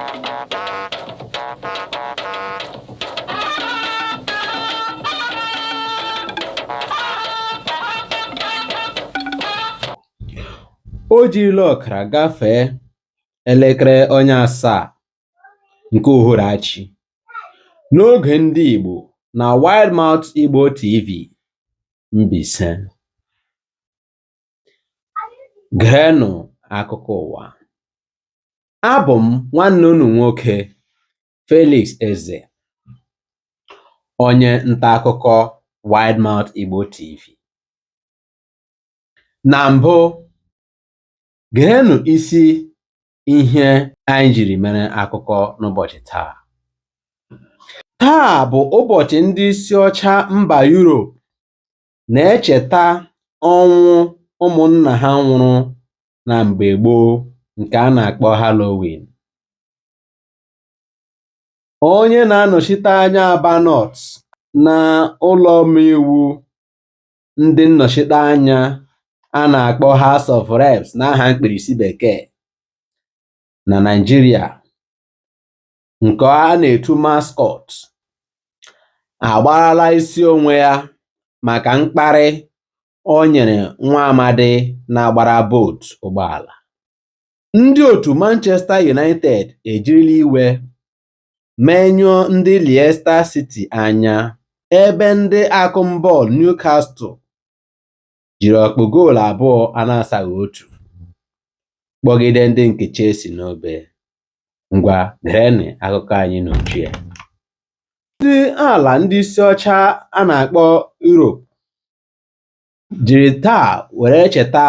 O jirila ọkara gafee elekere onye asaa nke uhuruchi n'oge ndị Igbo na Wildmouth Igbo TV Mbaise. Geenụ akụkọ ụwa. Abụ m nwanne unu nwoke Felix Eze, onye nta akụkọ Wildmouth Igbo TV. Na mbụ, geenụ isi ihe anyị jiri mere akụkọ n'ụbọchị taa. Taa bụ ụbọchị ndị isi ọcha mba Europe na-echeta ọnwụ ụmụnna ha nwụrụ na mgbe gboo nke a na-akpọ Halloween. Onye na-anọchite anya Aba North na ụlọ omeiwu ndị nnọchiteanya a na-akpọ House of Reps n'aha mkpirisi bekee na Nigeria, nke a na-etu mascot, agbarala isi onwe ya maka mkparị o nyere nwa amadi na-agbara bootu ụgbọala. Ndị otu Manchester United ejirila iwe menyụọ ndị Leicester City anya ebe ndị akụmbọọlụ Newcastle jiri ọkpụ goolu abụọ a na-asaghị otu kpọgide ndị nke Chelsea n'obe. Ngwa geenụ akụkọ anyị n'uju ya. Ndị ala ndị isi ọcha a na-akpọ Europe jiri taa were cheta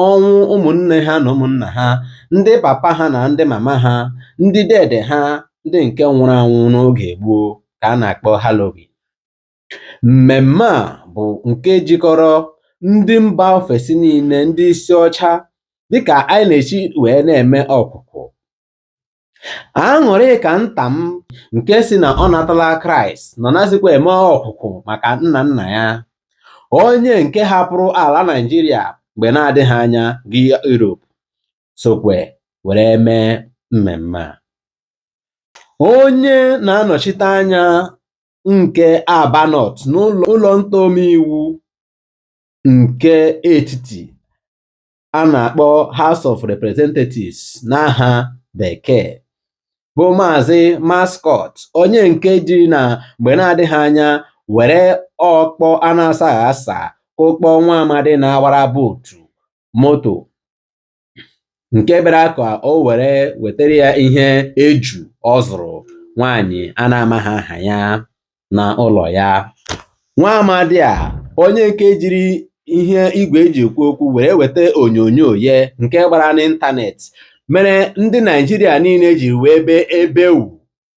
ọnwụ ụmụnne ha na ụmụnna ha, ndị papa ha na ndị mama ha, ndị dede ha, ndị nke nwụrụ anwụ n'oge gboo ka a na-akpọ Halloween. Mmemme a bụ nke jikọrọ ndị mba ofesi niile, ndị isi ọcha, dịka anyị na-echi wee na-eme ọpụpụ. Aṅụrị ka nta m nke si na ọ natala Kraịst nọ nazikwa eme ọpụpụ maka nna nna ya, onye nke hapụrụ ala Nigeria mgbe na-adịghị anya gị Europe, sokwe were mee mmemme a. Onye na-anọchite anya nke Aba North n'ụlọ nta omeiwu nke etiti a na-akpọ House of Representatives n'aha bekee bụ Maazị Mascot, onye nke jiri na mgbe na-adịghị anya were ọkpọ a na-asaghị asa kụkpọ nwa amadi na-agbara bootu moto, nke bịara ka o were wetara ya ihe eju ọ zụrụ nwaanyị a na-amaghị aha ya na ụlọ ya. Nwa amadi a, onye nke jiri ihe igwe eji ekwu okwu were weta onyonyo ya nke gbara n'ịntanetị, mere ndị Naijiria niile jiri wee bee ebewu.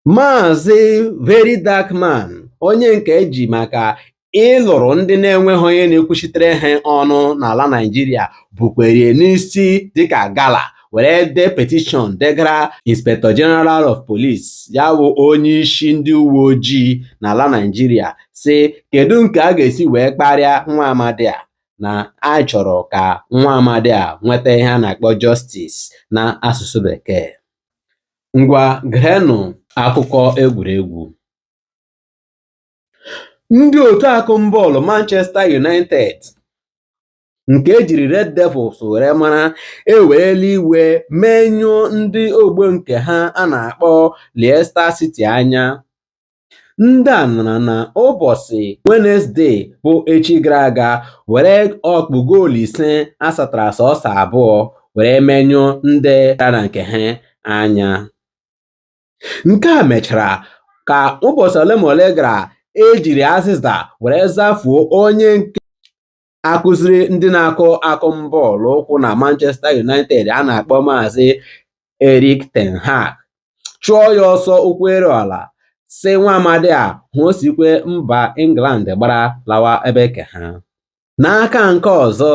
Maazị Very Dark Man, onye nke eji maka ịlụrụ ndị na-enweghị onye na-ekwuchitere ha ọnụ n'ala Naijiria, bukwerie n'isi dịka gala were dee petishọn degara Inspector General of Police, ya bụ onye isi ndị uwe ojii n'ala Naijiria, sị kedu nke a ga-esi wee kparịa nwa amadi a, na a chọrọ ka nwa amadi a nweta ihe a na-akpọ justice na asụsụ bekee. Ngwa geenụ akụkọ egwuregwu. Ndị otu akụmbọọlụ Manchester United nke ejiri Red Devils were mara ewerela iwe menyụọ ndị ogbo nke ha a na-akpọ Leicester City anya. Ndị a nọrọ na ụbọchị Wednesday bụ echi gara aga were ọkpụ goolu 5 asatara sọsọ abụọ were menyụọ ndị na nke ha anya. Nke a mechara ka ụbọchị ole ma ole gara ejiri azịza were zafuo onye nke akụziri ndị na-akụ akụmbọọlụ ụkwụ na Manchester United a na-akpọ Maazị Erik ten Hag, chụọ ya ọsọ ụkwụ eru ala, si nwa amadi a hụ osikwe mba England gbara lawa ebe ke ha. N'aka nke ọzọ,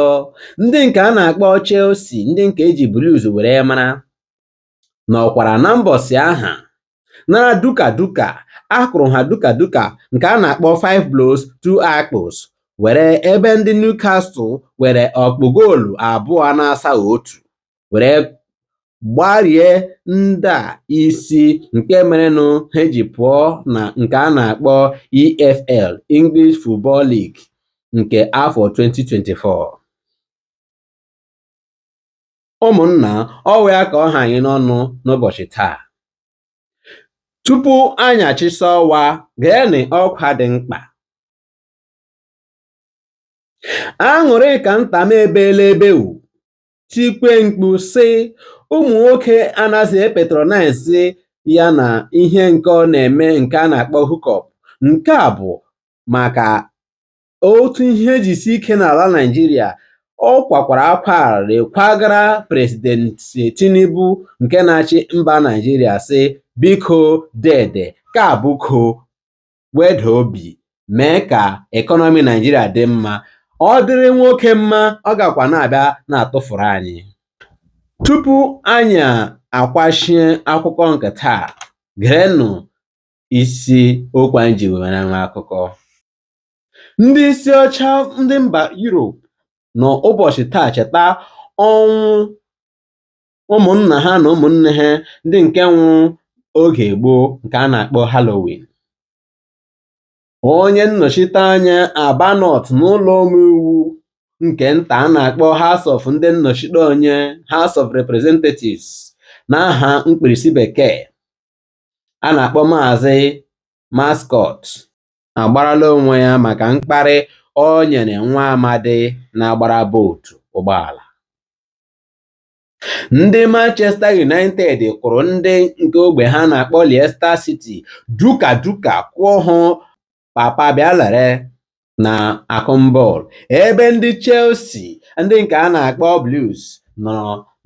ndị nke a na-akpọ Chelsea, ndị nke eji blues were mara, nọkwara na mbọsị aha nara duka akụrụ ha duka nke a na-akpọ 5 blows 2 akpụs, were ebe ndị Newcastle were ọkpụ goolu abụọ na-asaghị otu were gbarie ndị a isi nke merenụ ha ji pụọ na nke a na-akpọ EFL English Football League nke afọ 2024. Ụmụnna, ọ wụ ya ka ọ ha anyị n'ọnụ n'ụbọchị taa. Tupu anyị achịsa ọwa, geenụ ọkwa dị mkpa. Aṅụrịka Ntam ebeela ebewu tikwe mkpu sị ụmụ nwoke anaghị epatronize ya na ihe nke ọ na-eme nke a na-akpọ hookup. Nke a bụ maka otu ihe jisi ike n'ala Naịjirịa. Ọ kwakwara akwa arịrị kwagara President Tinubu nke na-achị mba Naịjirịa sị, biko dede ka bụko weda obi mee ka ekọnọmi Naịjirịa dị mma. Ọ dịrị nwoke mma, ọ gakwa na-abịa na-atụfuru anyị. Tupu anyị akwashie akụkọ nke taa, geenụ isi okwu anyị ji were nwe akụkọ. Ndị isi ọcha ndị mba Europe n'ụbọchị taa cheta ọnwụ ụmụnna ha na ụmụnne ha ndị nke nwụrụ oge gboo nke a na-akpọ Halloween. Onye nnọchite anya Aba North n'ụlọ omeiwu nke nta a na-akpọ House of ndị nnọchite onye House of Representatives n'aha mkpirisi bekee a na-akpọ Maazị Mascot agbarala onwe ya maka mkparị o nyere nwa amadi na-agbara vootu ụgbọala. Ndị Manchester United kwụrụ ndị nke ogbe ha na-akpọ Leicester City duka kwụọ hụ papa bịa lere na akụmbọọlụ, ebe ndị Chelsea ndị nke a na-akpọ Blues nọ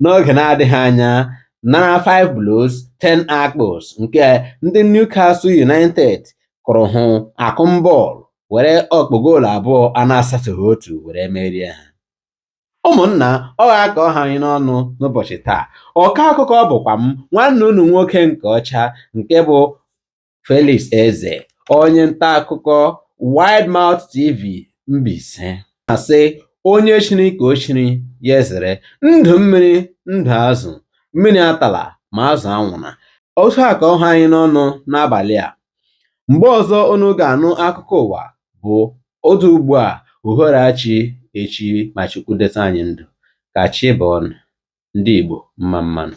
n'oge na-adịghị anya nara 5 blues 10 akpos nke ndị Newcastle United kụrụ hụ akụmbọọlụ were ọkpụ goolu 2-8 were merie ha. Ụmụnna, ọ ga ka ọ ha anyị n'ọnụ n'ụbọchị taa. Ọka akụkọ bụkwa m nwanne unu nwoke nke ọcha nke bụ Felix Eze, onye nta akụkọ Wide Mouth TV Mbaise, na-asị onye chiri ka o chiri ya ezere. Ndụ mmiri ndụ azụ, mmiri atala ma azụ anwụna. Otu a ka ọ ha anyị n'ọnụ n'abalị a. Mgbe ọzọ unu ga-anụ akụkọ ụwa bụ odu ugbu a uhuruchi echi ma Chukwu deta anyị ndụ. Ka chi bọọ ndị Igbo mma mmanụ.